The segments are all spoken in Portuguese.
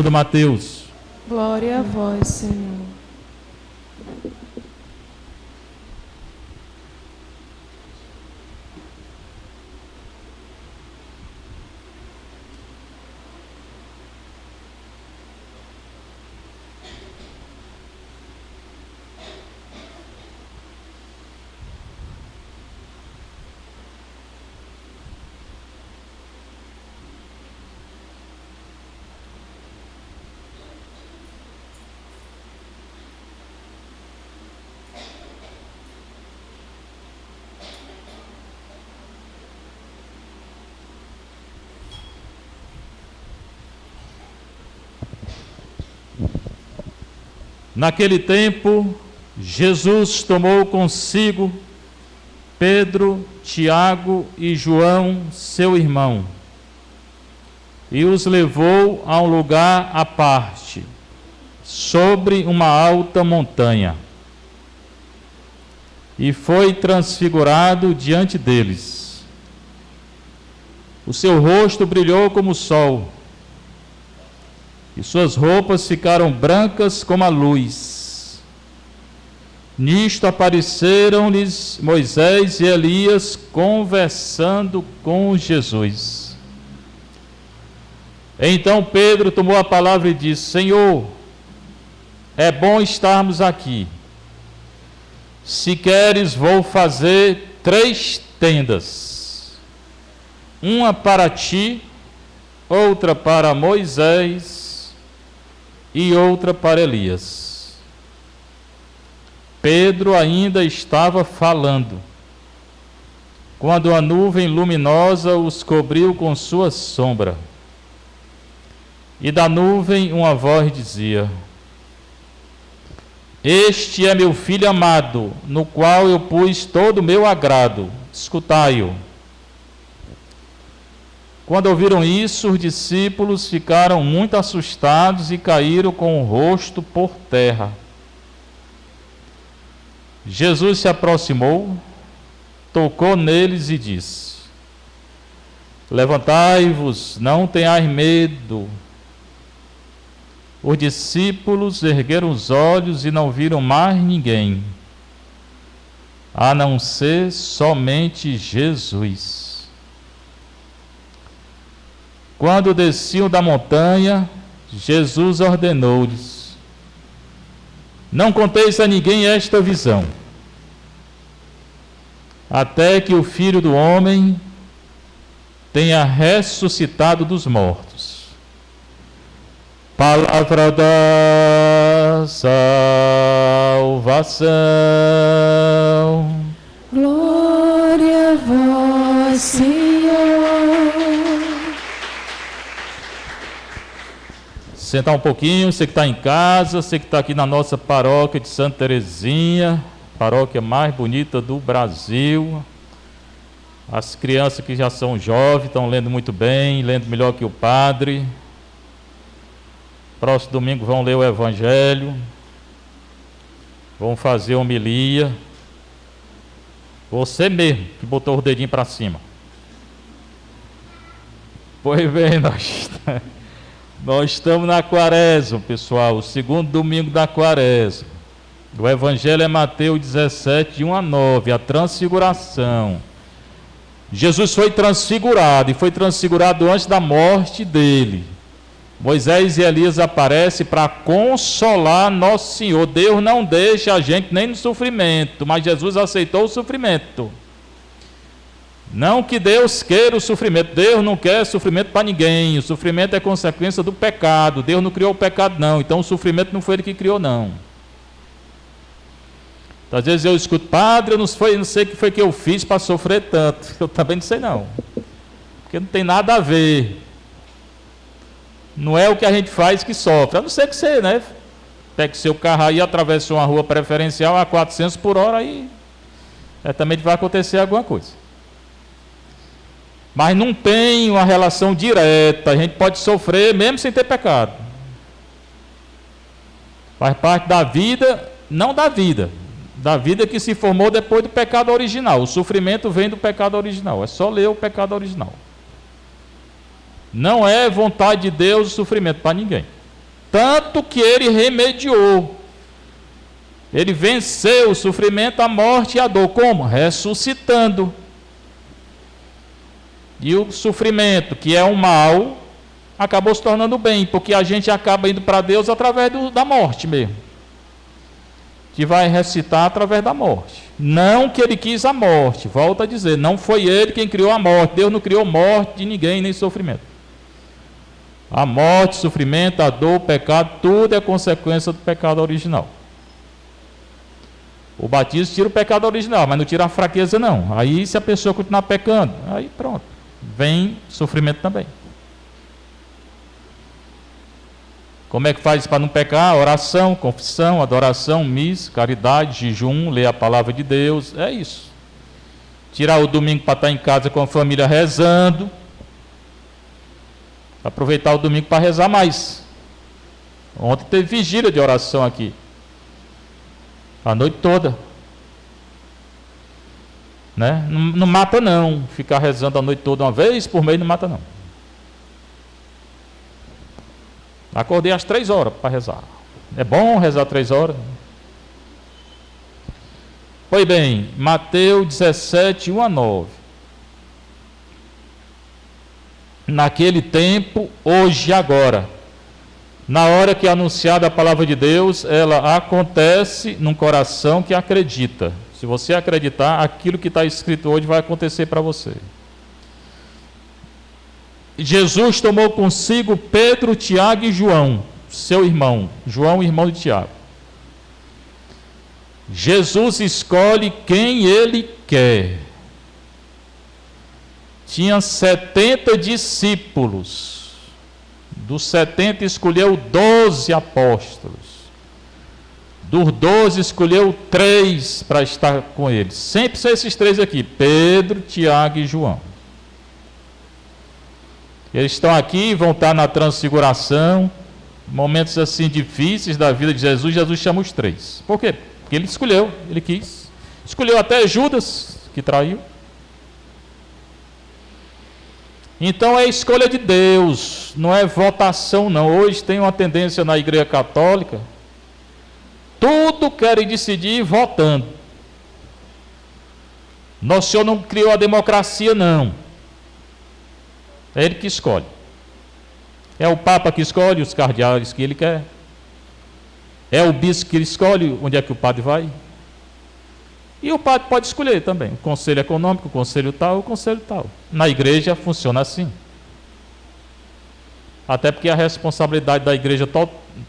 do Mateus. Glória a vós, Senhor. Naquele tempo, Jesus tomou consigo Pedro, Tiago e João, seu irmão, e os levou a um lugar à parte, sobre uma alta montanha, e foi transfigurado diante deles. O seu rosto brilhou como o sol, e suas roupas ficaram brancas como a luz. Nisto apareceram-lhes Moisés e Elias conversando com Jesus. Então Pedro tomou a palavra e disse: Senhor, é bom estarmos aqui. Se queres, vou fazer 3 tendas, uma para ti, outra para Moisés e outra para Elias. Pedro ainda estava falando, quando a nuvem luminosa os cobriu com sua sombra. E da nuvem uma voz dizia: Este é meu filho amado, no qual eu pus todo o meu agrado. Escutai-o. Quando ouviram isso, os discípulos ficaram muito assustados e caíram com o rosto por terra. Jesus se aproximou, tocou neles e disse: Levantai-vos, não tenhais medo. Os discípulos ergueram os olhos e não viram mais ninguém, a não ser somente Jesus. Quando desciam da montanha, Jesus ordenou-lhes: Não conteis a ninguém esta visão, até que o Filho do Homem tenha ressuscitado dos mortos. Palavra da salvação. Glória a vós, Senhor. Sentar um pouquinho, você que está em casa, você que está aqui na nossa paróquia de Santa Terezinha, paróquia mais bonita do Brasil. As crianças que já são jovens estão lendo muito bem, lendo melhor que o padre. Próximo domingo vão ler o Evangelho, vão fazer homilia. Você mesmo que botou o dedinho para cima. Pois bem, nós estamos na quaresma, pessoal, o segundo domingo da quaresma. O Evangelho é Mateus 17, de 1 a 9, a transfiguração. Jesus foi transfigurado, e foi transfigurado antes da morte dele. Moisés e Elias aparecem para consolar Nosso Senhor. Deus não deixa a gente nem no sofrimento, mas Jesus aceitou o sofrimento. Não que Deus queira o sofrimento, Deus não quer sofrimento para ninguém. O sofrimento é consequência do pecado. Deus não criou o pecado, não. Então o sofrimento não foi Ele que criou, não. Às vezes eu escuto: Padre, eu não sei o que foi que eu fiz para sofrer tanto. Eu também não sei, não, porque não tem nada a ver. Não é o que a gente faz que sofre. A não ser que você, pegue seu carro aí, atravesse uma rua preferencial a 400 por hora, aí também vai acontecer alguma coisa. Mas não tem uma relação direta. A gente pode sofrer mesmo sem ter pecado. Faz parte da vida, não da vida que se formou depois do pecado original. O sofrimento vem do pecado original. É só ler o pecado original. Não é vontade de Deus o sofrimento para ninguém. Tanto que ele remediou. Ele venceu o sofrimento, a morte e a dor. Como? Ressuscitando. E o sofrimento, que é um mal, acabou se tornando bem, porque a gente acaba indo para Deus através da morte mesmo. Que vai ressuscitar através da morte. Não que ele quis a morte, volto a dizer, não foi ele quem criou a morte. Deus não criou morte de ninguém, nem sofrimento. A morte, o sofrimento, a dor, o pecado, tudo é consequência do pecado original. O batismo tira o pecado original, mas não tira a fraqueza não. Aí se a pessoa continuar pecando, aí pronto, vem sofrimento também. Como é que faz para não pecar? Oração, confissão, adoração, missa, caridade, jejum, ler a palavra de Deus, é isso. Tirar o domingo para estar em casa com a família rezando. Aproveitar o domingo para rezar mais. Ontem teve vigília de oração aqui. A noite toda. Né? Não mata não. Ficar rezando a noite toda uma vez por mês não mata não. Acordei às 3 horas para rezar. É bom rezar 3 horas. Pois bem, Mateus 17, 1 a 9. Naquele tempo, hoje e agora, na hora que é anunciada a palavra de Deus, ela acontece num coração que acredita. Se você acreditar, aquilo que está escrito hoje vai acontecer para você. Jesus tomou consigo Pedro, Tiago e João, seu irmão. João, irmão de Tiago. Jesus escolhe quem ele quer. Tinha 70 discípulos. Dos 70 escolheu 12 apóstolos. Dos 12 escolheu 3 para estar com eles. Sempre são esses 3 aqui: Pedro, Tiago e João. Eles estão aqui, vão estar na transfiguração, momentos assim difíceis da vida de Jesus. Jesus chama os 3. Por quê? Porque ele escolheu, ele quis. Escolheu até Judas, que traiu. Então é escolha de Deus, não é votação não. Hoje tem uma tendência na Igreja Católica, tudo querem decidir votando. Nosso Senhor não criou a democracia não. É ele que escolhe. É o Papa que escolhe os cardeais que ele quer. É o bispo que escolhe onde é que o padre vai. E o padre pode escolher também. O conselho econômico, o conselho tal, o conselho tal. Na igreja funciona assim. Até porque a responsabilidade da igreja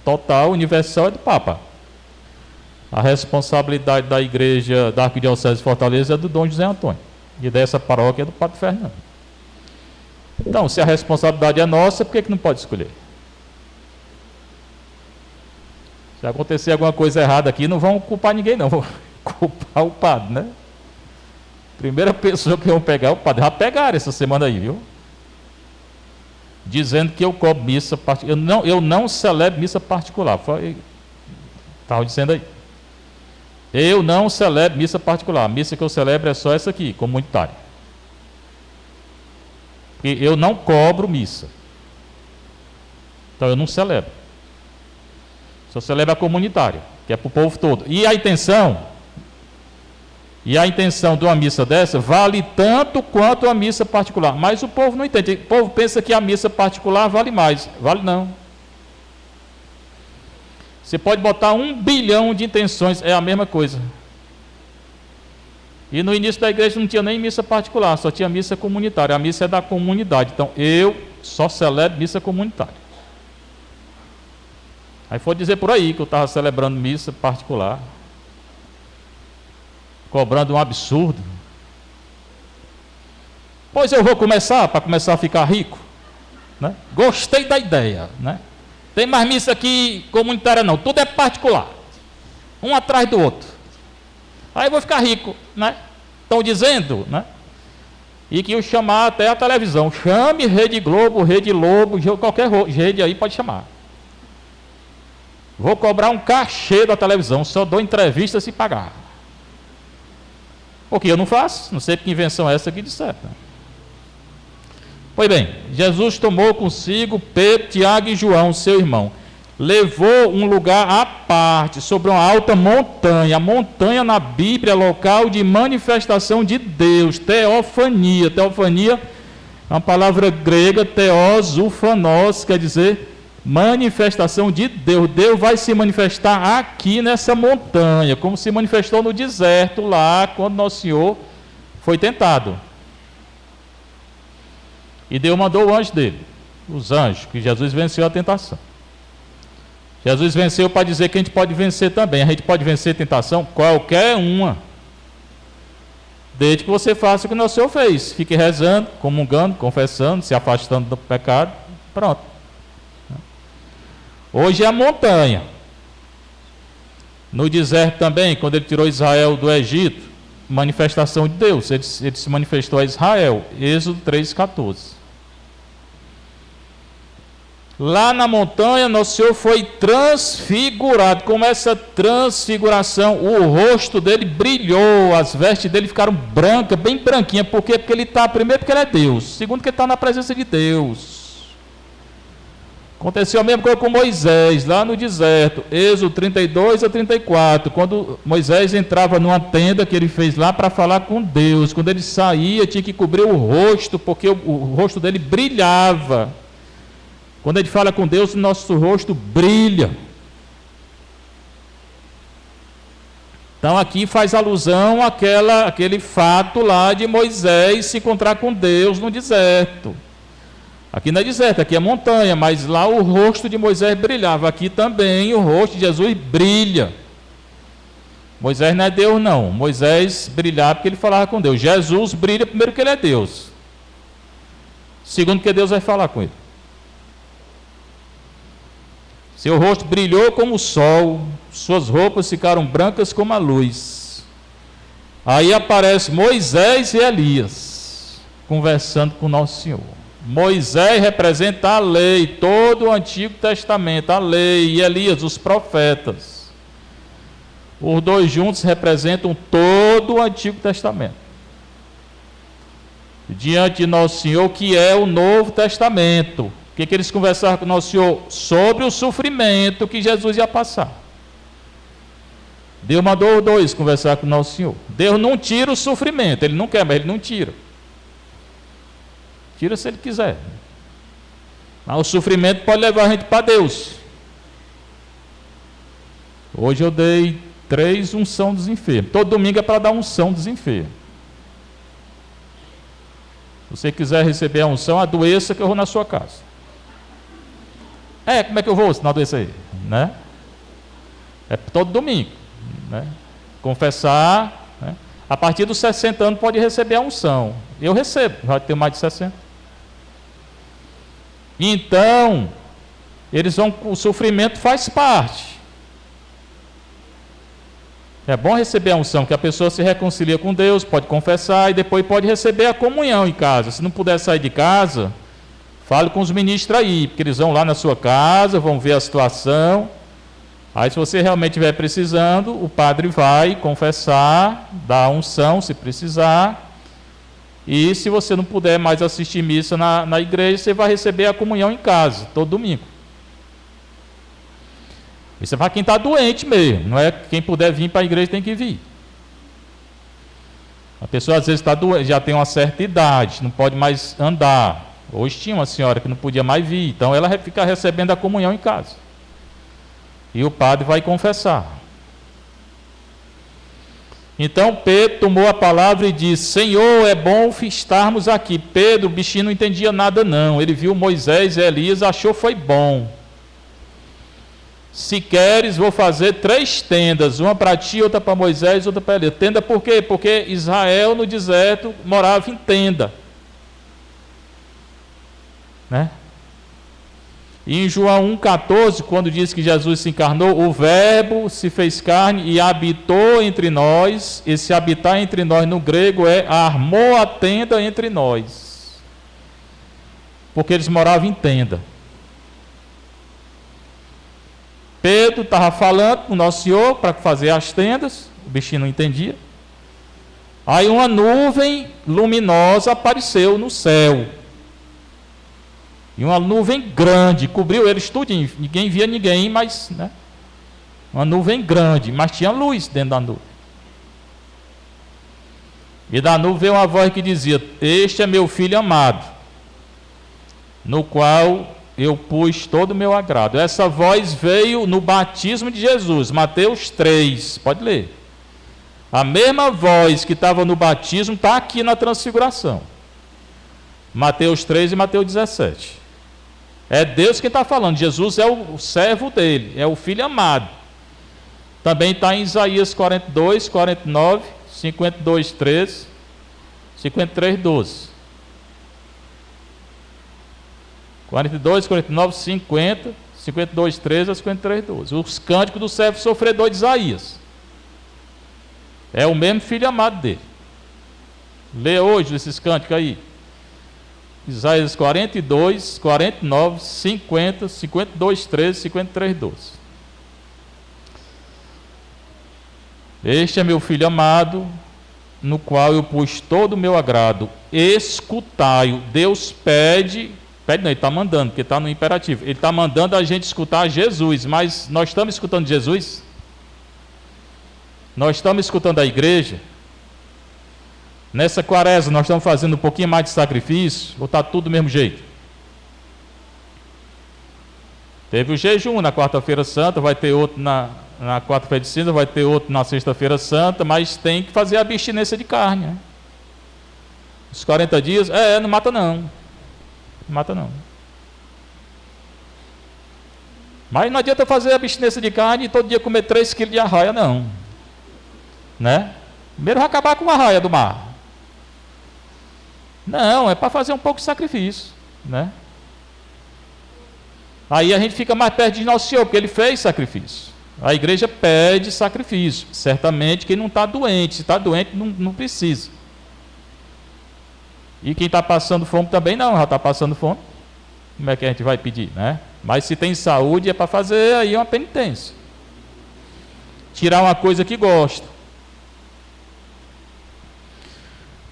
total, universal, é do Papa. A responsabilidade da igreja da Arquidiocese de Fortaleza é do Dom José Antônio. E dessa paróquia é do Padre Fernando. Então, se a responsabilidade é nossa, por que não pode escolher? Se acontecer alguma coisa errada aqui, não vão culpar ninguém não, vão culpar o padre, né? Primeira pessoa que vão pegar é o padre. Já pegaram essa semana aí, viu? Dizendo que eu cobro missa particular. Eu não celebro missa particular. Estava dizendo aí. Eu não celebro missa particular. A missa que eu celebro é só essa aqui, comunitária. Porque eu não cobro missa. Então eu não celebro. Só celebro a comunitária, que é para o povo todo. E a intenção de uma missa dessa vale tanto quanto a missa particular. Mas o povo não entende. O povo pensa que a missa particular vale mais. Vale não. Você pode botar 1 bilhão de intenções, é a mesma coisa. E no início da igreja não tinha nem missa particular, só tinha missa comunitária. A missa é da comunidade. Então eu só celebro missa comunitária. Aí foi dizer por aí que eu estava celebrando missa particular, cobrando um absurdo. Pois eu vou começar, para começar a ficar rico, né? Gostei da ideia, né? Tem mais missa aqui comunitária não, tudo é particular, um atrás do outro. Aí eu vou ficar rico, né? Estão dizendo, né? E que eu chamar até a televisão. Chame Rede Globo, Rede Lobo, qualquer rede aí pode chamar. Vou cobrar um cachê da televisão, só dou entrevista se pagar. Porque eu não faço, não sei que invenção é essa que disseram. Né? Pois bem, Jesus tomou consigo Pedro, Tiago e João, seu irmão. levou um lugar à parte, sobre uma alta montanha. A montanha na Bíblia é local de manifestação de Deus, teofania. Teofania é uma palavra grega, theos, ufanos, quer dizer manifestação de Deus. Deus vai se manifestar aqui nessa montanha, como se manifestou no deserto lá, quando Nosso Senhor foi tentado. E Deus mandou o anjo dele, os anjos, que Jesus venceu a tentação. Jesus venceu para dizer que a gente pode vencer também. A gente pode vencer a tentação, qualquer uma, desde que você faça o que Nosso Senhor fez. Fique rezando, comungando, confessando, se afastando do pecado. Pronto. Hoje é a montanha. No deserto também, quando ele tirou Israel do Egito, manifestação de Deus. Ele se manifestou a Israel. Êxodo 3,14. Lá na montanha, Nosso Senhor foi transfigurado. Com essa transfiguração, o rosto dele brilhou, as vestes dele ficaram brancas, bem branquinhas. Por quê? Porque ele está, primeiro, porque ele é Deus. Segundo, porque ele está na presença de Deus. Aconteceu a mesma coisa com Moisés, lá no deserto, Êxodo 32 a 34, quando Moisés entrava numa tenda que ele fez lá para falar com Deus. Quando ele saía, tinha que cobrir o rosto, porque o rosto dele brilhava. Quando ele fala com Deus, o nosso rosto brilha. Então aqui faz alusão àquele fato lá de Moisés se encontrar com Deus no deserto. Aqui não é deserto, aqui é montanha, mas lá o rosto de Moisés brilhava. Aqui também o rosto de Jesus brilha. Moisés não é Deus não, Moisés brilhava porque ele falava com Deus. Jesus brilha primeiro que ele é Deus. Segundo que Deus vai falar com ele. Seu rosto brilhou como o sol, suas roupas ficaram brancas como a luz. Aí aparece Moisés e Elias, conversando com Nosso Senhor. Moisés representa a lei, todo o Antigo Testamento, a lei, e Elias, os profetas. Os dois juntos representam todo o Antigo Testamento. Diante de Nosso Senhor, que é o Novo Testamento. O que eles conversaram com Nosso Senhor? Sobre o sofrimento que Jesus ia passar. Deus mandou os dois conversar com Nosso Senhor. Deus não tira o sofrimento, Ele não quer, mas Ele não tira. Tira se Ele quiser. Mas o sofrimento pode levar a gente para Deus. Hoje eu dei 3 unção dos enfermos. Todo domingo é para dar unção dos enfermos. Se você quiser receber a unção, adoeça que eu vou na sua casa. Como é que eu vou se não adoecer aí? Né? É todo domingo. Né? Confessar. Né? A partir dos 60 anos pode receber a unção. Eu recebo, já tenho mais de 60. Então, o sofrimento faz parte. É bom receber a unção, que a pessoa se reconcilia com Deus, pode confessar e depois pode receber a comunhão em casa. Se não puder sair de casa, fale com os ministros aí, porque eles vão lá na sua casa, vão ver a situação. Aí se você realmente estiver precisando, o padre vai confessar, dar a unção se precisar. E se você não puder mais assistir missa na igreja, você vai receber a comunhão em casa, todo domingo. Isso é para quem está doente mesmo, não é quem puder vir para a igreja tem que vir. A pessoa às vezes está doente, já tem uma certa idade, não pode mais andar. Hoje tinha uma senhora que não podia mais vir, então ela fica recebendo a comunhão em casa. E o padre vai confessar. Então Pedro tomou a palavra e disse: Senhor, é bom estarmos aqui. Pedro, o bichinho não entendia nada não. Ele viu Moisés e Elias, achou foi bom. Se queres, vou fazer 3 tendas, uma para ti, outra para Moisés, outra para Elias. Tenda por quê? Porque Israel no deserto morava em tenda. Né? E em João 1,14, quando diz que Jesus se encarnou, o verbo se fez carne e habitou entre nós. Esse habitar entre nós no grego é armou a tenda entre nós. Porque eles moravam em tenda. Pedro estava falando com o Nosso Senhor para fazer as tendas, o bichinho não entendia. Aí uma nuvem luminosa apareceu no céu. E uma nuvem grande cobriu eles tudinho. Ninguém via ninguém, mas, né? Uma nuvem grande, mas tinha luz dentro da nuvem. E da nuvem veio uma voz que dizia: este é meu filho amado, no qual eu pus todo o meu agrado. Essa voz veio no batismo de Jesus, Mateus 3, pode ler. A mesma voz que estava no batismo está aqui na transfiguração. Mateus 3 e Mateus 17. É Deus que está falando, Jesus é o servo dele, é o filho amado. Também está em Isaías 42, 49, 52, 13, 53, 12. 42, 49, 50, 52, 13 a 53, 12. Os cânticos do servo sofredor de Isaías. É o mesmo filho amado dele. Lê hoje esses cânticos aí. Isaías 42, 49, 50, 52, 13, 53, 12. Este é meu filho amado, no qual eu pus todo o meu agrado. Escutai-o. Deus pede não, ele está mandando, porque está no imperativo. Ele está mandando a gente escutar Jesus, mas nós estamos escutando Jesus? Nós estamos escutando a igreja? Nessa quaresma nós estamos fazendo um pouquinho mais de sacrifício, ou está tudo do mesmo jeito? Teve o jejum na quarta-feira santa, vai ter outro na quarta-feira de cinza, vai ter outro na sexta-feira santa, mas tem que fazer a abstinência de carne, né? Os 40 dias, não mata não. Não mata não. Mas não adianta fazer a abstinência de carne e todo dia comer 3 quilos de arraia, não. Né? Primeiro vai acabar com a arraia do mar. Não, é para fazer um pouco de sacrifício, né? Aí a gente fica mais perto de Nosso Senhor, porque Ele fez sacrifício. A igreja pede sacrifício. Certamente quem não está doente, se está doente não precisa. E quem está passando fome também não, já está passando fome. Como é que a gente vai pedir, né? Mas se tem saúde é para fazer aí uma penitência. Tirar uma coisa que gosta.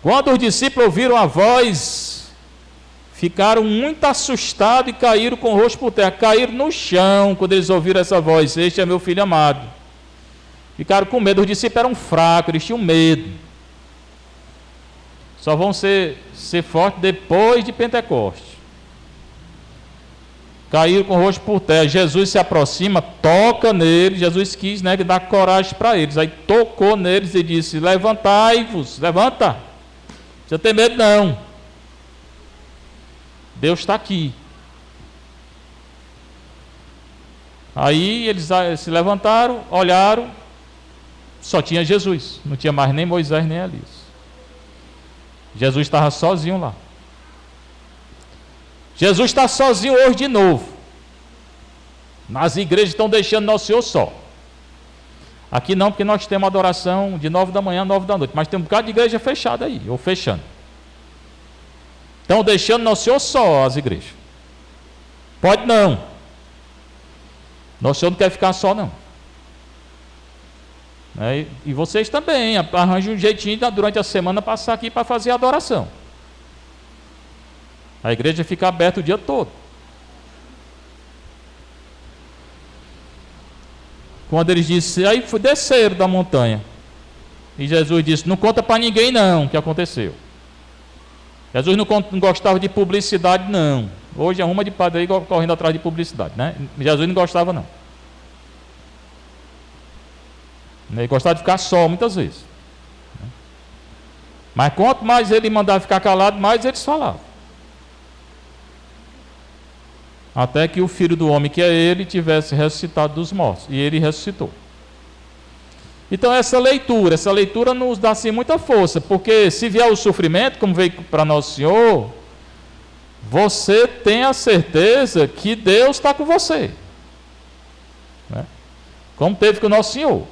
Quando os discípulos ouviram a voz, ficaram muito assustados e caíram com o rosto por terra. Caíram no chão quando eles ouviram essa voz: este é meu filho amado. Ficaram com medo. Os discípulos eram fracos, eles tinham medo. Só vão ser fortes depois de Pentecostes. Caíram com o rosto por terra. Jesus se aproxima, toca neles. Jesus quis, né, dar coragem para eles. Aí tocou neles e disse: levantai-vos, levanta. Não precisa ter medo não. Deus está aqui. Aí eles se levantaram, olharam, só tinha Jesus. Não tinha mais nem Moisés nem Elias. Jesus estava sozinho lá. Jesus está sozinho hoje de novo. Nas igrejas estão deixando Nosso Senhor só. Aqui não, porque nós temos adoração de 9 da manhã a 9 da noite. Mas tem um bocado de igreja fechada aí, ou fechando. Estão deixando Nosso Senhor só as igrejas. Pode não. Nosso Senhor não quer ficar só não. E vocês também, arranjem um jeitinho durante a semana passar aqui para fazer a adoração. A igreja fica aberta o dia todo. Quando eles disseram, aí desceram da montanha. E Jesus disse: não conta para ninguém não o que aconteceu. Jesus não gostava de publicidade não. Hoje arruma de padre aí correndo atrás de publicidade, né? Jesus não gostava não. Ele gostava de ficar só muitas vezes. Mas quanto mais ele mandava ficar calado, mais eles falavam. Até que o Filho do Homem, que é ele, tivesse ressuscitado dos mortos. E ele ressuscitou. Então essa leitura nos dá assim muita força. Porque se vier o sofrimento, como veio para Nosso Senhor, você tem a certeza que Deus está com você. Né? Como teve com o Nosso Senhor.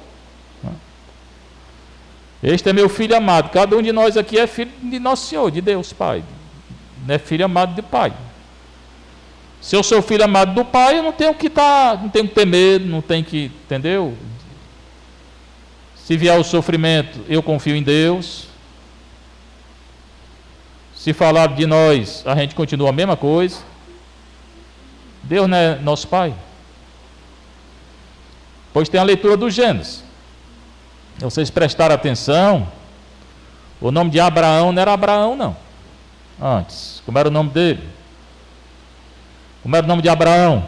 Este é meu filho amado. Cada um de nós aqui é filho de Nosso Senhor, de Deus Pai. Não é filho amado de Pai. Se eu sou filho amado do Pai, eu não tenho que ter medo, não tenho que, entendeu? Se vier o sofrimento, eu confio em Deus. Se falar de nós, a gente continua a mesma coisa. Deus não é nosso pai? Pois tem a leitura do Gênesis. Se vocês prestaram atenção, o nome de Abraão não era Abraão, não. Antes, como era o nome dele? Como era o nome de Abraão?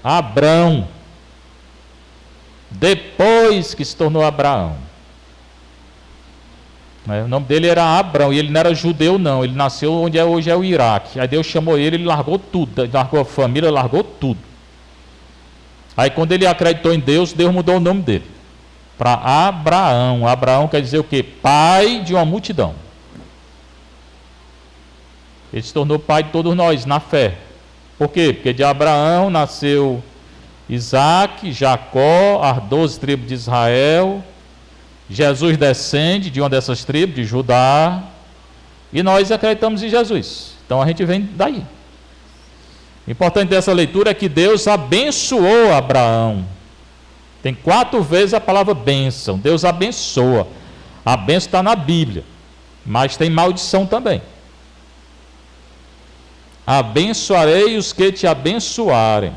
Abrão. Depois que se tornou Abraão. O nome dele era Abrão, e ele não era judeu, não. Ele nasceu onde hoje é o Iraque. Aí Deus chamou ele largou tudo, largou a família, largou tudo. Aí quando ele acreditou em Deus, Deus mudou o nome dele para Abraão. Abraão quer dizer o quê? Pai de uma multidão. Ele se tornou pai de todos nós, na fé. Por quê? Porque de Abraão nasceu Isaac, Jacó, as 12 tribos de Israel. Jesus descende de uma dessas tribos, de Judá. E nós acreditamos em Jesus. Então a gente vem daí. O importante dessa leitura é que Deus abençoou Abraão. Tem 4 vezes a palavra bênção. Deus abençoa. A bênção está na Bíblia. Mas tem maldição também. Abençoarei os que te abençoarem.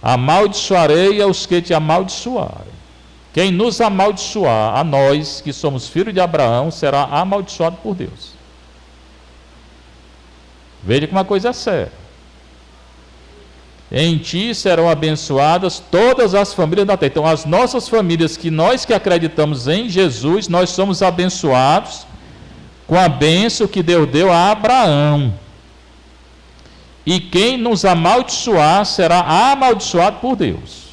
Amaldiçoarei aos que te amaldiçoarem. Quem nos amaldiçoar, a nós que somos filhos de Abraão, será amaldiçoado por Deus. Veja que uma coisa é séria. Em ti serão abençoadas todas as famílias da terra. Então, as nossas famílias, nós que acreditamos em Jesus, nós somos abençoados com a bênção que Deus deu a Abraão. E quem nos amaldiçoar será amaldiçoado por Deus.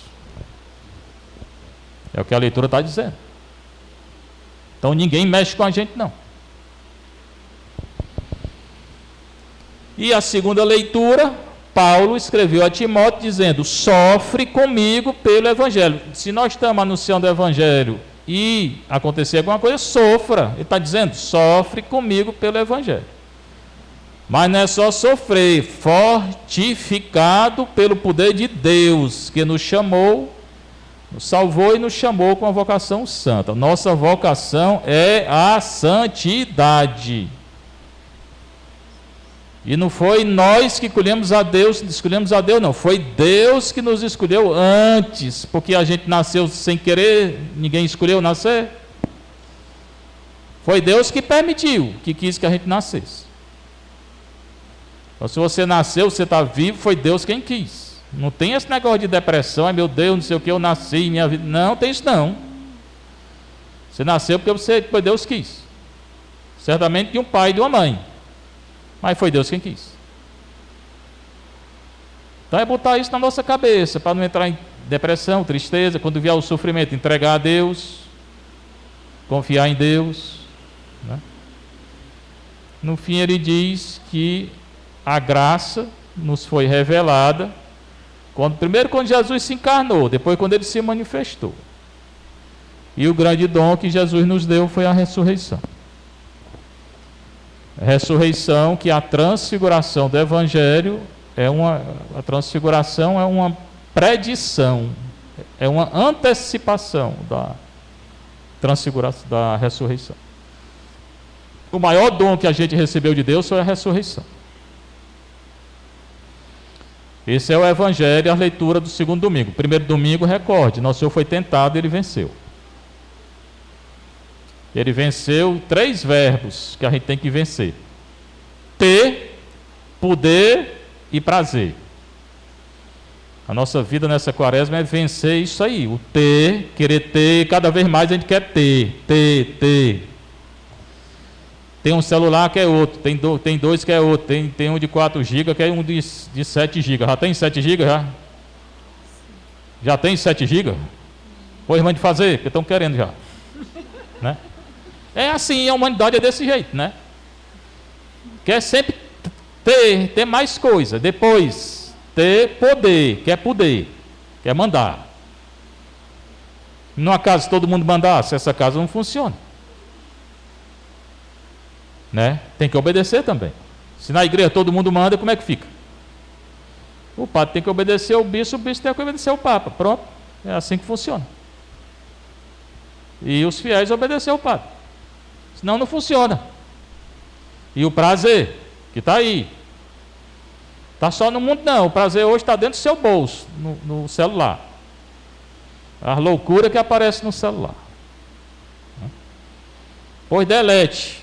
É o que a leitura está dizendo. Então ninguém mexe com a gente, não. E a segunda leitura, Paulo escreveu a Timóteo dizendo: sofre comigo pelo Evangelho. Se nós estamos anunciando o Evangelho e acontecer alguma coisa, sofra. Ele está dizendo: sofre comigo pelo Evangelho. Mas não é só sofrer, fortificado pelo poder de Deus, que nos chamou, nos salvou e nos chamou com a vocação santa. Nossa vocação é a santidade. E não foi nós que escolhemos a Deus, não. Foi Deus que nos escolheu antes, porque a gente nasceu sem querer, ninguém escolheu nascer. Foi Deus que permitiu, que quis que a gente nascesse. Então, se você nasceu, você está vivo, foi Deus quem quis. Não tem esse negócio de depressão, ai meu Deus, não sei o que, eu nasci, minha vida. Não, tem isso não. Você nasceu porque Deus quis. Certamente de um pai e de uma mãe. Mas foi Deus quem quis. Então é botar isso na nossa cabeça, para não entrar em depressão, tristeza, quando vier o sofrimento, entregar a Deus, confiar em Deus. Né? No fim ele diz que a graça nos foi revelada primeiro quando Jesus se encarnou, depois quando ele se manifestou. E o grande dom que Jesus nos deu foi a ressurreição. A ressurreição, que a transfiguração do Evangelho a transfiguração é uma predição, é uma antecipação da transfiguração, da ressurreição. O maior dom que a gente recebeu de Deus foi a ressurreição. Esse é o Evangelho, a leitura do segundo domingo. Primeiro domingo, recorde, nosso Senhor foi tentado e ele venceu. Ele venceu 3 verbos que a gente tem que vencer: ter, poder e prazer. A nossa vida nessa quaresma é vencer isso aí, o ter, querer ter, cada vez mais a gente quer ter. Tem um celular que é outro, tem 2 que é outro, tem um de 4 GB que é um de 7 GB. Já tem 7 GB já? Já tem 7 GB? Pois mande fazer, porque estão querendo já. Né? É assim, a humanidade é desse jeito, né? Quer sempre ter mais coisa, depois ter poder, quer mandar. Numa casa todo mundo mandasse, essa casa não funciona. Né? Tem que obedecer também. Se na igreja todo mundo manda, como é que fica? O padre tem que obedecer ao bispo, o bispo tem que obedecer ao papa. Pronto, é assim que funciona. E os fiéis obedecer ao padre. Senão não funciona. E o prazer, que está aí. Está só no mundo não, o prazer hoje está dentro do seu bolso, no celular. As loucuras que aparecem no celular. Pois delete,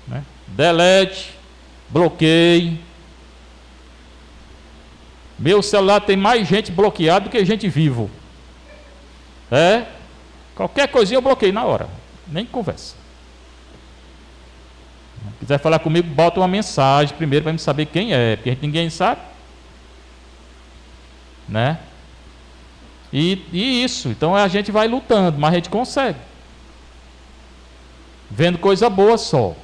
né? Delete, bloqueie. Meu celular tem mais gente bloqueada do que gente vivo. Qualquer coisinha eu bloqueio na hora, nem conversa. Se quiser falar comigo, bota uma mensagem primeiro para me saber quem é, porque ninguém sabe, né? E isso, então a gente vai lutando, mas a gente consegue. Vendo coisa boa só. O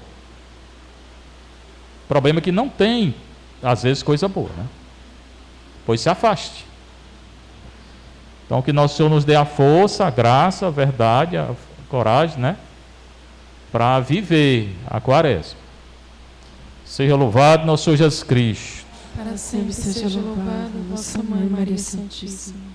problema é que não tem, às vezes, coisa boa, né? Pois se afaste. Então que nosso Senhor nos dê a força, a graça, a verdade, a coragem, né? Para viver a quaresma. Seja louvado nosso Senhor Jesus Cristo. Para sempre seja louvado, vossa Mãe Maria Santíssima.